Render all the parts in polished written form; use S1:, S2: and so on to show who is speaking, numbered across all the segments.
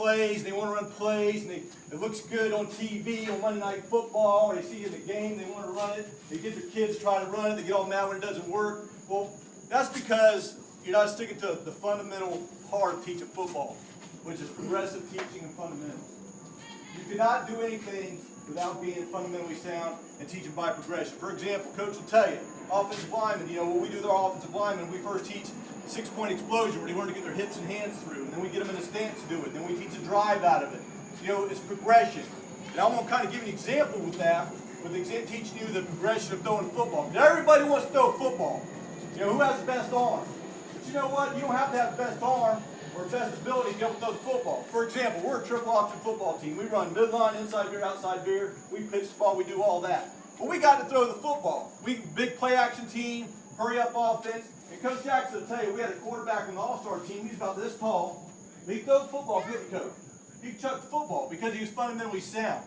S1: plays, they want to run plays, and it looks good on TV, on Monday Night Football, they see it in the game, they want to run it, they get their kids to try to run it, they get all mad when it doesn't work. Well, that's because you're not sticking to the fundamental part of teaching football, which is progressive teaching and fundamentals. You cannot do anything without being fundamentally sound and teaching by progression. For example, coach will tell you, offensive linemen, what we do with our offensive linemen, we first teach 6-point explosion where they learn to get their hips and hands through, and then we get them in a stance to do it. Then we teach a drive out of it. It's progression. And I'm going to kind of give you an example with that, teaching you the progression of throwing a football. Because everybody wants to throw a football. Who has the best arm? But you know what? You don't have to have the best arm or best ability to be able to throw the football. For example, we're a triple option football team. We run midline, inside veer, outside veer. We pitch the ball. We do all that. But we got to throw the football. We big play action team, hurry up offense. And Coach Jackson will tell you, we had a quarterback on the All-Star team. He's about this tall. He throws the football good, coach. He chucked the football because he was fundamentally sound.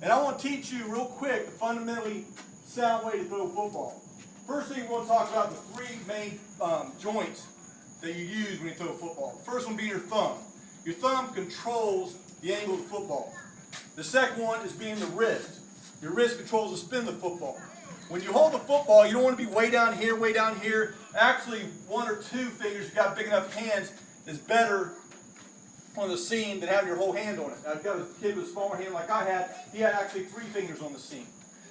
S1: And I want to teach you real quick the fundamentally sound way to throw football. First thing we want to talk about the three main joints that you use when you throw a football. The first one being your thumb. Your thumb controls the angle of the football. The second one is being the wrist. Your wrist controls the spin of the football. When you hold the football, you don't want to be way down here, way down here. Actually, one or two fingers, you've got big enough hands, is better on the seam than having your whole hand on it. I've got a kid with a smaller hand like I had. He had actually 3 fingers on the seam.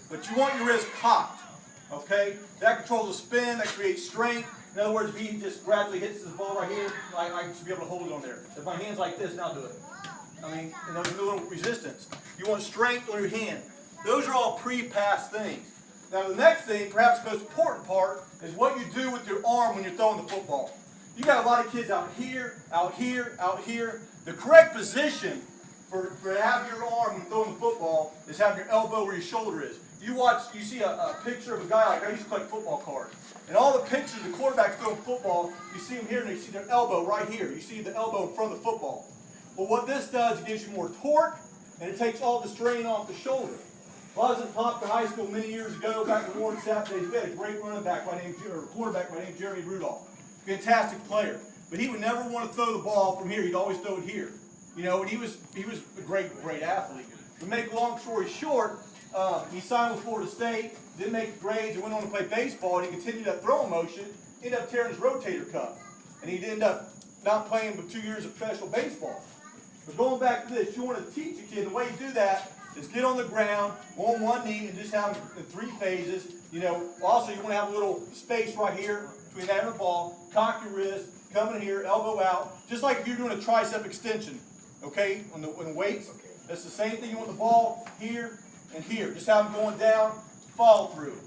S1: But you want your wrist cocked, okay? That controls the spin, that creates strength. In other words, if he just gradually hits this ball right here, I should be able to hold it on there. If my hand's like this, now do it. There's no little resistance. You want strength on your hand. Those are all pre-pass things. Now the next thing, perhaps the most important part, is what you do with your arm when you're throwing the football. You got a lot of kids out here, out here, out here. The correct position for having your arm when throwing the football is having your elbow where your shoulder is. You see a picture of a guy like I used to collect football cards. And all the pictures of the quarterbacks throwing football, you see them here and you see their elbow right here. You see the elbow in front of the football. Well, what this does, it gives you more torque and it takes all the strain off the shoulder. Well, I was in Poplar High School many years ago, back in Warren South days. We had a great quarterback by name Jeremy Rudolph. Fantastic player. But he would never want to throw the ball from here. He'd always throw it here. And he was a great athlete. To make a long story short, he signed with Florida State, didn't make the grades, and went on to play baseball, and he continued that throwing motion, ended up tearing his rotator cuff. And he'd end up not playing but 2 years of professional baseball. But going back to this, you want to teach a kid, the way you do that is get on the ground, on one knee, and just have the 3 phases. Also you want to have a little space right here between that and the ball. Cock your wrist, come in here, elbow out, just like if you're doing a tricep extension, okay, on the weights. That's the same thing. You want the ball here and here. Just have them going down, follow through,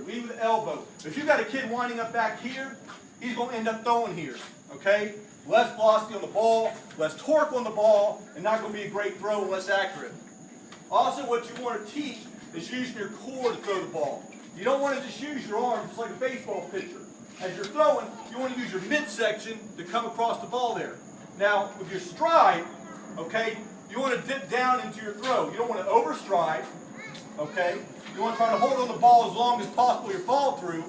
S1: leave with the elbow. If you've got a kid winding up back here, he's going to end up throwing here, okay? Less velocity on the ball, less torque on the ball, and not going to be a great throw and less accurate. Also, what you want to teach is using your core to throw the ball. You don't want to just use your arms just like a baseball pitcher. As you're throwing, you want to use your midsection to come across the ball there. Now, with your stride, okay, you want to dip down into your throw. You don't want to overstride, okay? You want to try to hold on the ball as long as possible your fall through.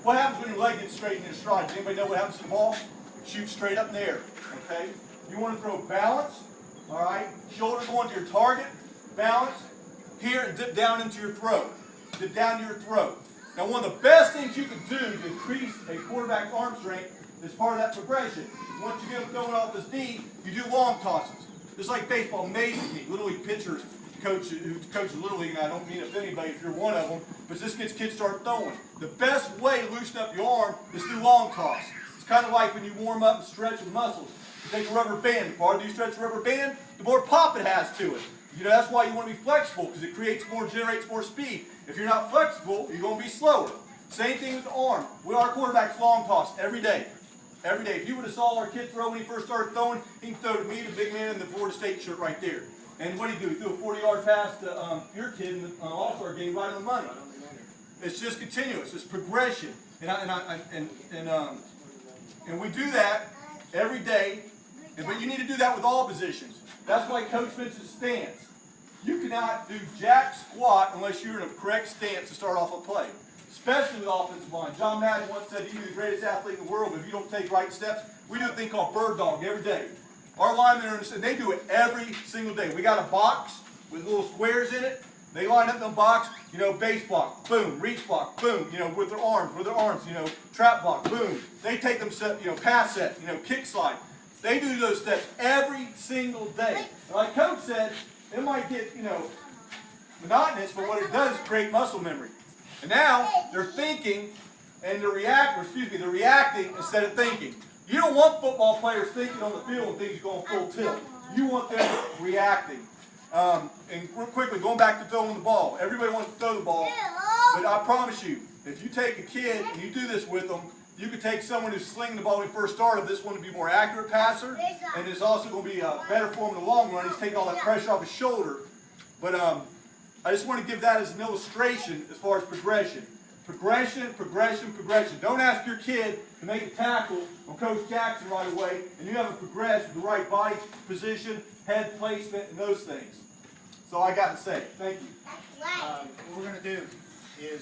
S1: What happens when your leg gets straight in your stride? Does anybody know what happens to the ball? Shoot straight up in the air, okay? You want to throw balance, all right? Shoulder going to your target, balance, here, and dip down into your throat. Dip down to your throat. Now, one of the best things you can do to increase a quarterback's arm strength is part of that progression. Once you get him throwing off his knee, you do long tosses. Just like baseball amazes me. Little League pitchers who coach Little League, and I don't mean to offend anybody if you're one of them, but this gets kids start throwing. The best way to loosen up your arm is through long toss. It's kind of like when you warm up and stretch your muscles. You take a rubber band. The farther you stretch a rubber band, the more pop it has to it. That's why you want to be flexible, because it generates more speed. If you're not flexible, you're going to be slower. Same thing with the arm. Our quarterback's long toss every day. Every day. If you would have saw our kid throw when he first started throwing, he can throw to me, the big man in the Florida State shirt right there. And what do? He threw a 40-yard pass to your kid in the All-Star game right on the money. It's just continuous. It's progression. And we do that every day. But you need to do that with all positions. That's why Coach mentioned stance. You cannot do jack squat unless you're in a correct stance to start off a play, especially with offensive line. John Madden once said, "You can be the greatest athlete in the world, but if you don't take right steps," we do a thing called bird dog every day. Our linemen are, and they do it every single day. We got a box with little squares in it. They line up in the box, you know, base block, boom, reach block, boom, you know, with their arms, you know, trap block, boom. They take them, you know, pass set, you know, kick slide. They do those steps every single day. And like Coach said, it might get, you know, monotonous, but what it does is create muscle memory. And now they're thinking and they're reacting instead of thinking. You don't want football players thinking on the field and things going full tilt. You want them reacting. And real quickly, going back to throwing the ball. Everybody wants to throw the ball, but I promise you, if you take a kid and you do this with them, you could take someone who's slinging the ball when he first started. This one to be a more accurate passer, and it's also going to be better for him in the long run. He's taking all that pressure off his shoulder. But I just want to give that as an illustration as far as progression. Progression, progression, progression. Don't ask your kid to make a tackle on Coach Jackson right away, and you haven't progressed with the right body position, head placement, and those things. That's all I got to say. Thank you.
S2: What we're going to do is